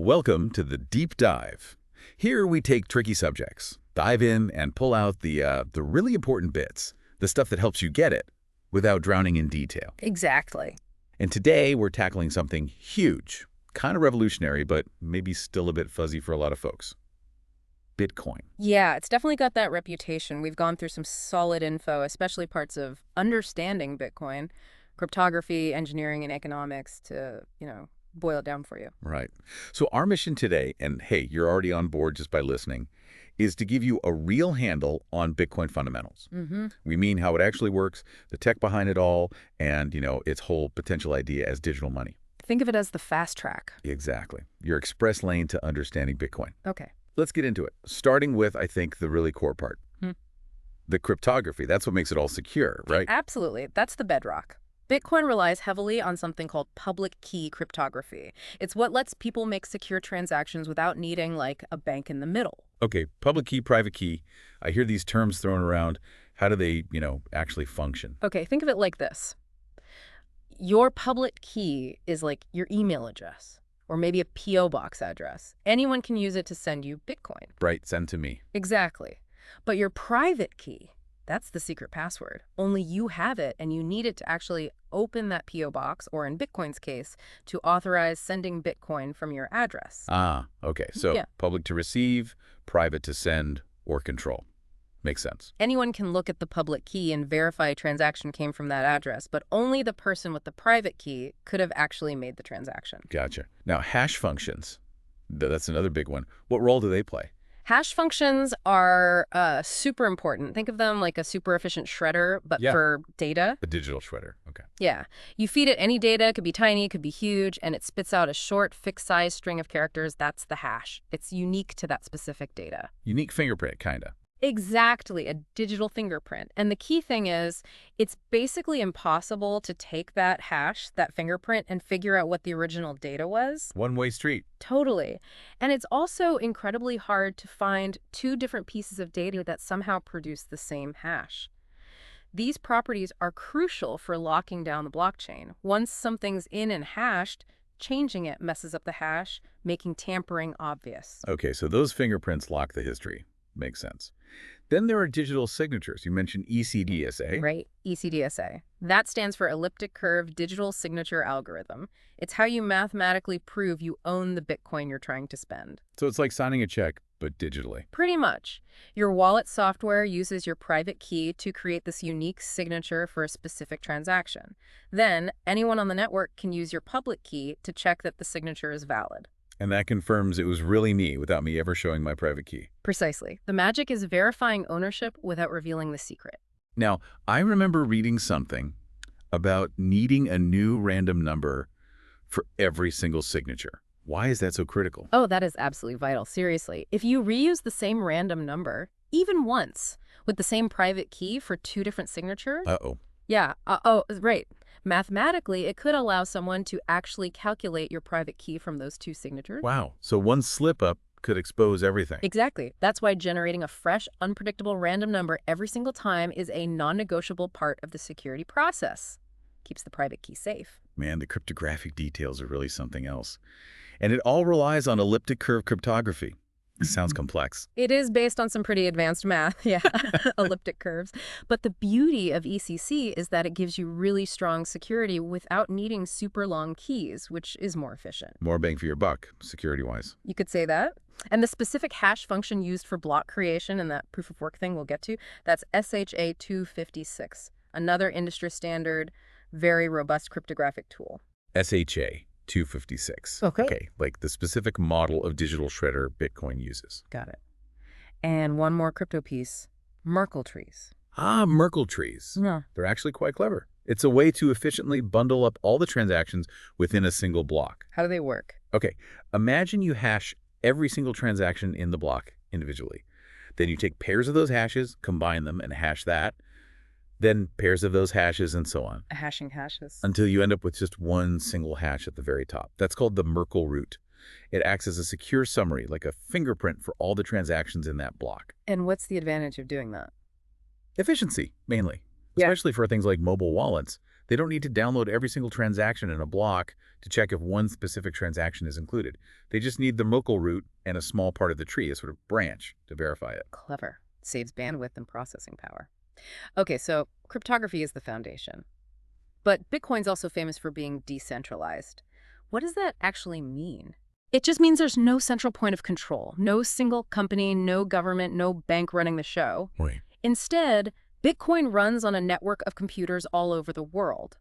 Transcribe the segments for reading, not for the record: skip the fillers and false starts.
Welcome to the Deep Dive. Here we take tricky subjects, dive in, and pull out the really important bits, the stuff that helps you get it, without drowning in detail. Exactly. And today we're tackling something huge, kind of revolutionary, but maybe still a bit fuzzy for a lot of folks. Bitcoin. Yeah, it's definitely got that reputation. We've gone through some solid info, especially parts of understanding Bitcoin, cryptography, engineering, and economics to, boil it down for you. Right. So our mission today, and hey, you're already on board just by listening, is to give you a real handle on Bitcoin fundamentals. We mean how it actually works, the tech behind it all, and, its whole potential idea as digital money. Think of it as the fast track. Exactly. Your express lane to understanding Bitcoin. Okay. Let's get into it, starting with, I think, the really core part. The cryptography. That's what makes it all secure, right? Absolutely. That's the bedrock. Bitcoin relies heavily on something called public key cryptography. It's what lets people make secure transactions without needing, like, a bank in the middle. Okay, public key, private key. I hear these terms thrown around. How do they, actually function? Okay, think of it like this. Your public key is like your email address or maybe a P.O. box address. Anyone can use it to send you Bitcoin. Right, send to me. Exactly. But your private key, that's the secret password. Only you have it, and you need it to actually open that P.O. box, or in Bitcoin's case, to authorize sending Bitcoin from your address. Ah, okay. So Yeah. Public to receive, private to send or control. Makes sense. Anyone can look at the public key and verify a transaction came from that address, but only the person with the private key could have actually made the transaction. Gotcha. Now, hash functions. That's another big one. What role do they play? Hash functions are super important. Think of them like a super efficient shredder, but for data. A digital shredder. Okay. Yeah. You feed it any data, it could be tiny, it could be huge, and it spits out a short, fixed-size string of characters. That's the hash. It's unique to that specific data. Unique fingerprint, kind of. Exactly, a digital fingerprint. And the key thing is, it's basically impossible to take that hash, that fingerprint, and figure out what the original data was. One-way street. Totally. And it's also incredibly hard to find two different pieces of data that somehow produce the same hash. These properties are crucial for locking down the blockchain. Once something's in and hashed, changing it messes up the hash, making tampering obvious. Okay, so those fingerprints lock the history. Makes sense. Then there are digital signatures. You mentioned ECDSA. Right, ECDSA. That stands for Elliptic Curve Digital Signature Algorithm. It's how you mathematically prove you own the Bitcoin you're trying to spend. So it's like signing a check, but digitally. Pretty much. Your wallet software uses your private key to create this unique signature for a specific transaction. Then, anyone on the network can use your public key to check that the signature is valid. And that confirms it was really me without me ever showing my private key. Precisely. The magic is verifying ownership without revealing the secret. Now, I remember reading something about needing a new random number for every single signature. Why is that so critical? Oh, that is absolutely vital. Seriously. If you reuse the same random number, even once, with the same private key for two different signatures... Uh-oh. Yeah. Right. Mathematically, it could allow someone to actually calculate your private key from those two signatures. Wow. So one slip-up could expose everything. Exactly. That's why generating a fresh, unpredictable random number every single time is a non-negotiable part of the security process. Keeps the private key safe. Man, the cryptographic details are really something else. And it all relies on elliptic curve cryptography. It sounds complex. It is based on some pretty advanced math, yeah, elliptic curves. But the beauty of ECC is that it gives you really strong security without needing super long keys, which is more efficient. More bang for your buck, security-wise. You could say that. And the specific hash function used for block creation and that proof of work thing we'll get to, that's SHA-256, another industry standard, very robust cryptographic tool. SHA. 256. Okay, like the specific model of digital shredder Bitcoin uses. Got it. And one more crypto piece, Merkle trees. Ah, Merkle trees. Yeah. They're actually quite clever. It's a way to efficiently bundle up all the transactions within a single block. How do they work? Okay, imagine you hash every single transaction in the block individually. Then you take pairs of those hashes, combine them, and hash that. Then pairs of those hashes, and so on. Hashing hashes. Until you end up with just one single hash at the very top. That's called the Merkle root. It acts as a secure summary, like a fingerprint for all the transactions in that block. And what's the advantage of doing that? Efficiency, mainly. Yeah. Especially for things like mobile wallets. They don't need to download every single transaction in a block to check if one specific transaction is included. They just need the local root and a small part of the tree, a sort of branch, to verify it. Clever. Saves bandwidth and processing power. Okay, so cryptography is the foundation. But Bitcoin's also famous for being decentralized. What does that actually mean? It just means there's no central point of control, no single company, no government, no bank running the show. Right. Instead, Bitcoin runs on a network of computers all over the world.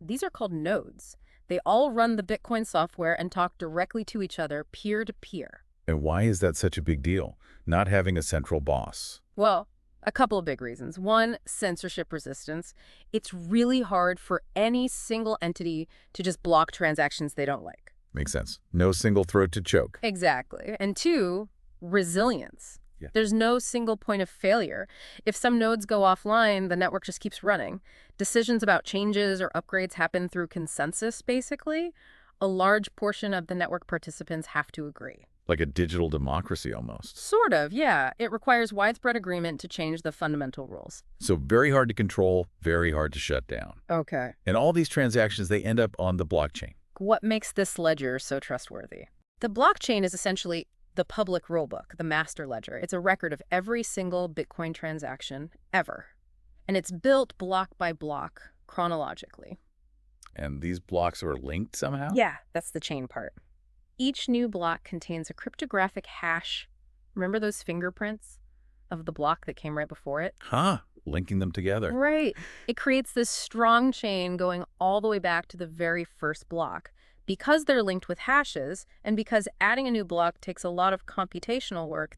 These are called nodes. They all run the Bitcoin software and talk directly to each other, peer-to-peer. And why is that such a big deal, not having a central boss? Well, a couple of big reasons. One, censorship resistance. It's really hard for any single entity to just block transactions they don't like. Makes sense. No single throat to choke. Exactly. And two, resilience. Yeah. There's no single point of failure. If some nodes go offline, the network just keeps running. Decisions about changes or upgrades happen through consensus, basically. A large portion of the network participants have to agree. Like a digital democracy almost. Sort of, yeah. It requires widespread agreement to change the fundamental rules. So very hard to control, very hard to shut down. Okay. And all these transactions, they end up on the blockchain. What makes this ledger so trustworthy? The blockchain is essentially the public rulebook, the master ledger. It's a record of every single Bitcoin transaction ever. And it's built block by block, chronologically. And these blocks are linked somehow? Yeah, that's the chain part. Each new block contains a cryptographic hash. Remember those fingerprints of the block that came right before it? Huh. Linking them together. Right. It creates this strong chain going all the way back to the very first block. Because they're linked with hashes, and because adding a new block takes a lot of computational work,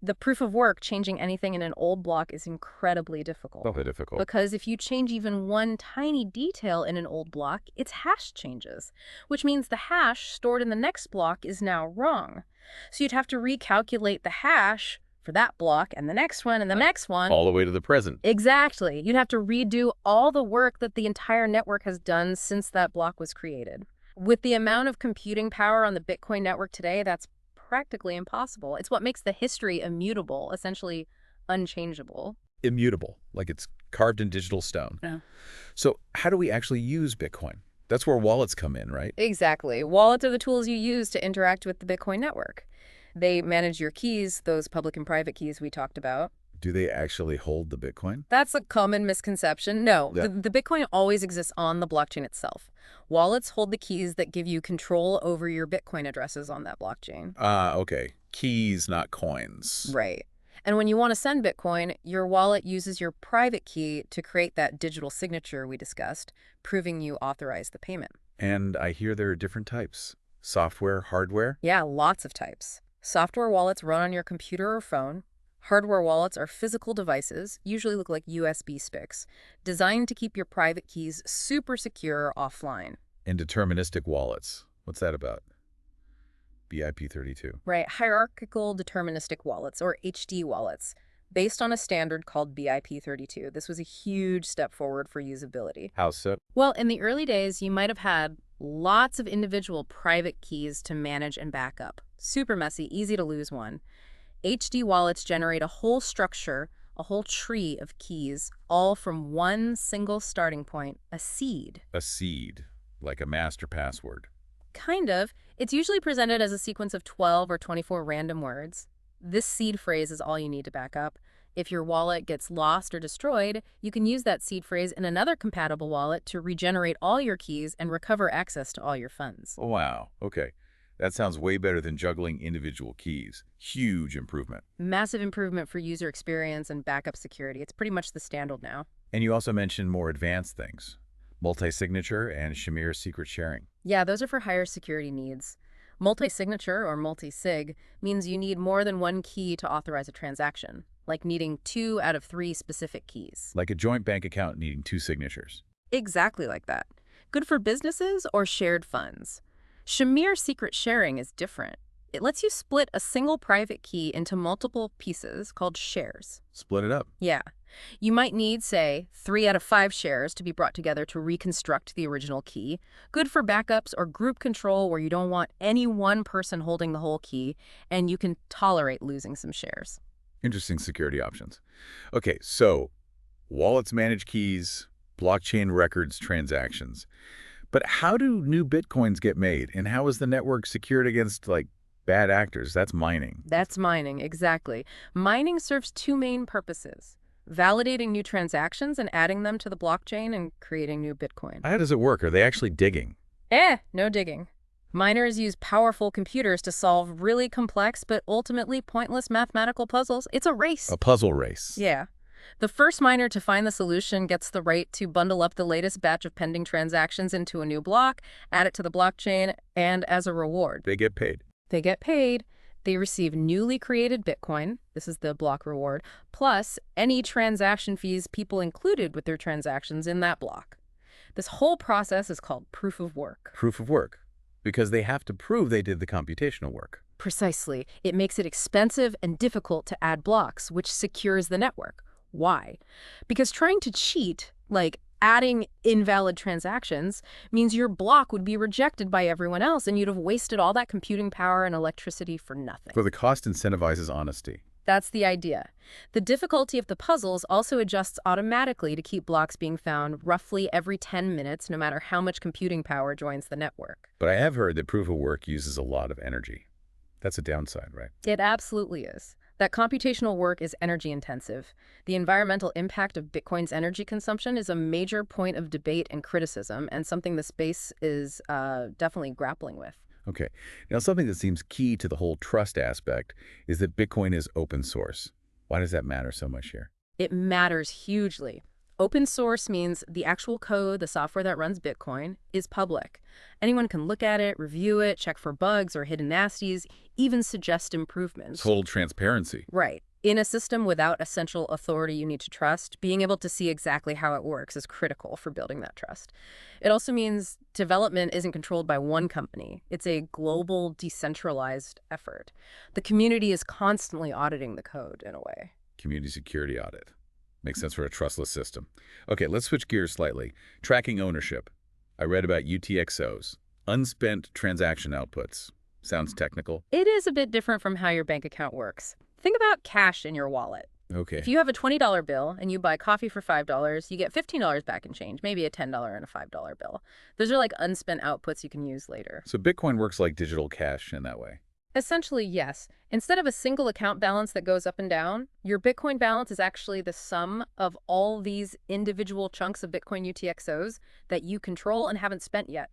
the proof of work changing anything in an old block is incredibly difficult. Oh, difficult. Because if you change even one tiny detail in an old block, its hash changes, which means the hash stored in the next block is now wrong. So you'd have to recalculate the hash for that block and the next one and the next one. All the way to the present. Exactly. You'd have to redo all the work that the entire network has done since that block was created. With the amount of computing power on the Bitcoin network today, that's practically impossible. It's what makes the history immutable, essentially unchangeable. Immutable, like it's carved in digital stone. Yeah. So how do we actually use Bitcoin? That's where wallets come in, right? Exactly. Wallets are the tools you use to interact with the Bitcoin network. They manage your keys, those public and private keys we talked about. Do they actually hold the Bitcoin? That's a common misconception. No, Yeah. the Bitcoin always exists on the blockchain itself. Wallets hold the keys that give you control over your Bitcoin addresses on that blockchain. Okay. Keys, not coins. Right. And when you want to send Bitcoin, your wallet uses your private key to create that digital signature we discussed, proving you authorized the payment. And I hear there are different types. Software, hardware. Yeah, lots of types. Software wallets run on your computer or phone. Hardware wallets are physical devices, usually look like USB sticks, designed to keep your private keys super secure offline. And deterministic wallets. What's that about? BIP32. Right, hierarchical deterministic wallets, or HD wallets, based on a standard called BIP32. This was a huge step forward for usability. How so? Well, in the early days, you might have had lots of individual private keys to manage and back up. Super messy, easy to lose one. HD wallets generate a whole structure, a whole tree of keys, all from one single starting point, a seed. A seed, like a master password. Kind of. It's usually presented as a sequence of 12 or 24 random words. This seed phrase is all you need to back up. If your wallet gets lost or destroyed, you can use that seed phrase in another compatible wallet to regenerate all your keys and recover access to all your funds. Wow. Okay. That sounds way better than juggling individual keys. Huge improvement. Massive improvement for user experience and backup security. It's pretty much the standard now. And you also mentioned more advanced things. Multi-signature and Shamir secret sharing. Yeah, those are for higher security needs. Multi-signature, or multi-sig, means you need more than one key to authorize a transaction, like needing 2 out of 3 specific keys. Like a joint bank account needing 2 signatures. Exactly like that. Good for businesses or shared funds. Shamir secret sharing is different. It lets you split a single private key into multiple pieces called shares. Split it up. Yeah. You might need, say, 3 out of 5 shares to be brought together to reconstruct the original key. Good for backups or group control where you don't want any one person holding the whole key, and you can tolerate losing some shares. Interesting security options. Okay, so wallets manage keys, blockchain records transactions. But how do new Bitcoins get made, and how is the network secured against, like, bad actors? That's mining. That's mining, exactly. Mining serves two main purposes: validating new transactions and adding them to the blockchain and creating new Bitcoin. How does it work? Are they actually digging? No digging. Miners use powerful computers to solve really complex but ultimately pointless mathematical puzzles. It's a race. A puzzle race. Yeah. The first miner to find the solution gets the right to bundle up the latest batch of pending transactions into a new block, add it to the blockchain, and as a reward, They get paid. they get paid. They receive newly created Bitcoin, this is the block reward, plus any transaction fees people included with their transactions in that block. This whole process is called proof of work. Proof of work. Because they have to prove they did the computational work. Precisely. It makes it expensive and difficult to add blocks, which secures the network. Why? Because trying to cheat, like adding invalid transactions, means your block would be rejected by everyone else and you'd have wasted all that computing power and electricity for nothing. So the cost incentivizes honesty. That's the idea. The difficulty of the puzzles also adjusts automatically to keep blocks being found roughly every 10 minutes, no matter how much computing power joins the network. But I have heard that proof of work uses a lot of energy. That's a downside, right? It absolutely is. That computational work is energy intensive. The environmental impact of Bitcoin's energy consumption is a major point of debate and criticism, and something the space is definitely grappling with. Okay. Now, something that seems key to the whole trust aspect is that Bitcoin is open source. Why does that matter so much here? It matters hugely. Open source means the actual code, the software that runs Bitcoin, is public. Anyone can look at it, review it, check for bugs or hidden nasties, even suggest improvements. Total transparency. Right. In a system without a central authority you need to trust, being able to see exactly how it works is critical for building that trust. It also means development isn't controlled by one company. It's a global, decentralized effort. The community is constantly auditing the code in a way. Community security audit. Makes sense for a trustless system. Okay, let's switch gears slightly. Tracking ownership. I read about UTXOs, unspent transaction outputs. Sounds technical. It is a bit different from how your bank account works. Think about cash in your wallet. Okay. If you have a $20 bill and you buy coffee for $5, you get $15 back in change, maybe a $10 and a $5 bill. Those are like unspent outputs you can use later. So Bitcoin works like digital cash in that way. Essentially, yes. Instead of a single account balance that goes up and down, your Bitcoin balance is actually the sum of all these individual chunks of Bitcoin UTXOs that you control and haven't spent yet.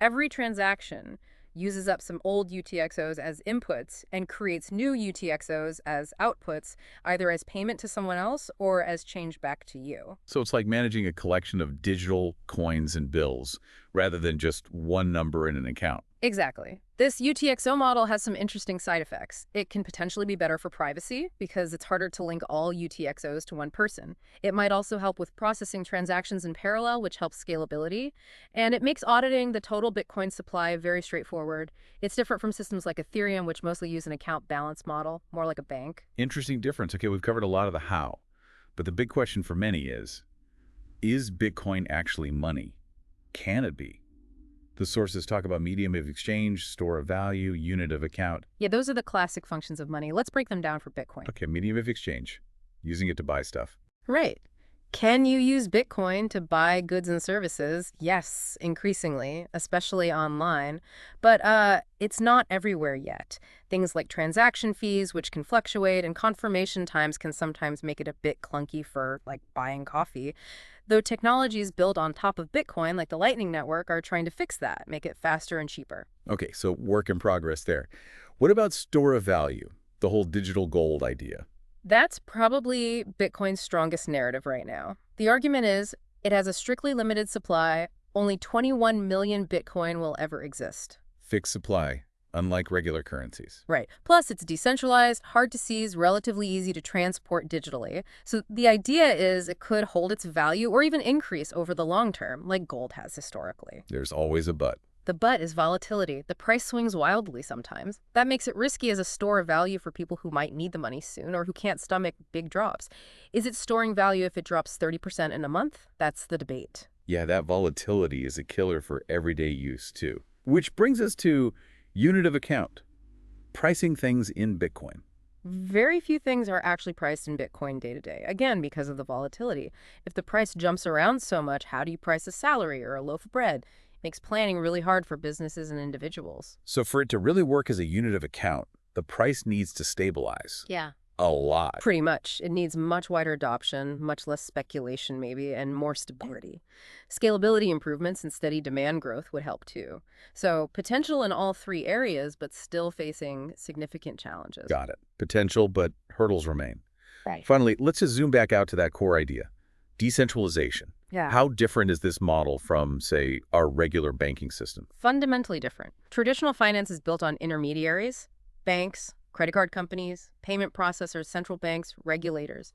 Every transaction uses up some old UTXOs as inputs and creates new UTXOs as outputs, either as payment to someone else or as change back to you. So it's like managing a collection of digital coins and bills rather than just one number in an account. Exactly. This UTXO model has some interesting side effects. It can potentially be better for privacy because it's harder to link all UTXOs to one person. It might also help with processing transactions in parallel, which helps scalability. And it makes auditing the total Bitcoin supply very straightforward. It's different from systems like Ethereum, which mostly use an account balance model, more like a bank. Interesting difference. Okay, we've covered a lot of the how. But the big question for many is Bitcoin actually money? Can it be? The sources talk about medium of exchange, store of value, unit of account. Yeah, those are the classic functions of money. Let's break them down for Bitcoin. Okay, medium of exchange, using it to buy stuff. Right. Can you use Bitcoin to buy goods and services? Yes, increasingly, especially online. But it's not everywhere yet. Things like transaction fees, which can fluctuate, and confirmation times can sometimes make it a bit clunky for, like, buying coffee. Though technologies built on top of Bitcoin, like the Lightning Network, are trying to fix that, make it faster and cheaper. Okay, so work in progress there. What about store of value, the whole digital gold idea? That's probably Bitcoin's strongest narrative right now. The argument is it has a strictly limited supply. Only 21 million Bitcoin will ever exist. Fixed supply, unlike regular currencies. Right. Plus, it's decentralized, hard to seize, relatively easy to transport digitally. So the idea is it could hold its value or even increase over the long term, like gold has historically. There's always a but. The but is volatility. The price swings wildly sometimes. That makes it risky as a store of value for people who might need the money soon or who can't stomach big drops. Is it storing value if it drops 30% in a month? That's the debate. Yeah, that volatility is a killer for everyday use, too. Which brings us to unit of account, pricing things in Bitcoin. Very few things are actually priced in Bitcoin day to day, again, because of the volatility. If the price jumps around so much, how do you price a salary or a loaf of bread? It makes planning really hard for businesses and individuals. So for it to really work as a unit of account, the price needs to stabilize Yeah. a lot. Pretty much. It needs much wider adoption, much less speculation maybe, and more stability. Scalability improvements and steady demand growth would help too. So potential in all three areas, but still facing significant challenges. Got it. Potential, but hurdles remain. Right. Finally, let's just zoom back out to that core idea. Decentralization. Yeah. How different is this model from, say, our regular banking system? Fundamentally different. Traditional finance is built on intermediaries, banks, credit card companies, payment processors, central banks, regulators.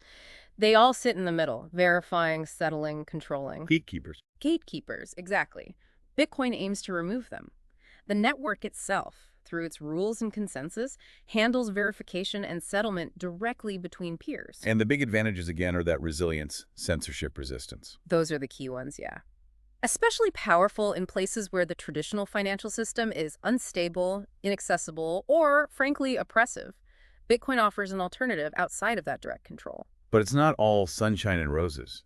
They all sit in the middle, verifying, settling, controlling. Gatekeepers. Gatekeepers, exactly. Bitcoin aims to remove them. The network itself, through its rules and consensus, handles verification and settlement directly between peers. And the big advantages, again, are that resilience, censorship resistance. Those are the key ones, yeah. Especially powerful in places where the traditional financial system is unstable, inaccessible, or, frankly, oppressive. Bitcoin offers an alternative outside of that direct control. But it's not all sunshine and roses.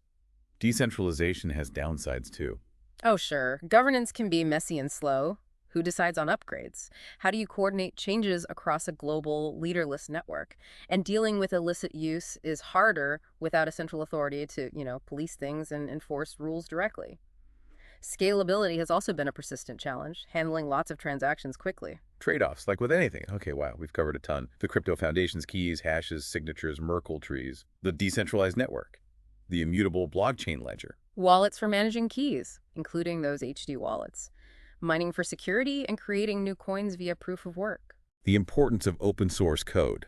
Decentralization has downsides, too. Oh, sure. Governance can be messy and slow. Who decides on upgrades? How do you coordinate changes across a global, leaderless network? And dealing with illicit use is harder without a central authority to, police things and enforce rules directly. Scalability has also been a persistent challenge, handling lots of transactions quickly. Trade-offs, like with anything. Okay, wow, we've covered a ton. The crypto foundation's keys, hashes, signatures, Merkle trees, the decentralized network, the immutable blockchain ledger. Wallets for managing keys, including those HD wallets. Mining for security and creating new coins via proof of work. The importance of open source code,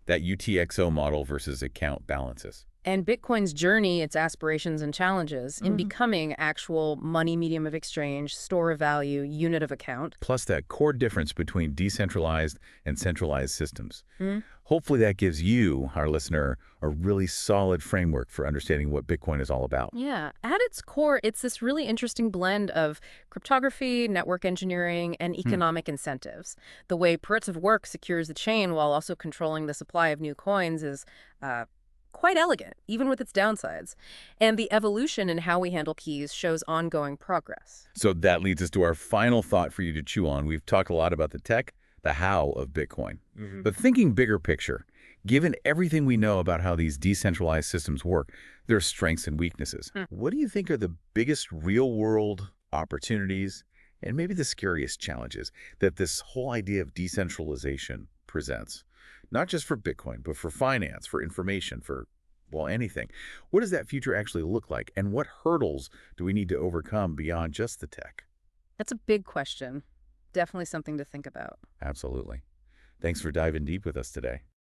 that UTXO model versus account balances. And Bitcoin's journey, its aspirations and challenges in becoming actual money medium of exchange, store of value, unit of account. Plus that core difference between decentralized and centralized systems. Hopefully that gives you, our listener, a really solid framework for understanding what Bitcoin is all about. Yeah. At its core, it's this really interesting blend of cryptography, network engineering, and economic incentives. The way proof of work secures the chain while also controlling the supply of new coins is quite elegant, even with its downsides. And the evolution in how we handle keys shows ongoing progress. So that leads us to our final thought for you to chew on. We've talked a lot about the tech, the how of Bitcoin. But thinking bigger picture, given everything we know about how these decentralized systems work, their strengths and weaknesses, what do you think are the biggest real-world opportunities and maybe the scariest challenges that this whole idea of decentralization presents? Not just for Bitcoin, but for finance, for information, for, well, anything. What does that future actually look like? And what hurdles do we need to overcome beyond just the tech? That's a big question. Definitely something to think about. Absolutely. Thanks for diving deep with us today.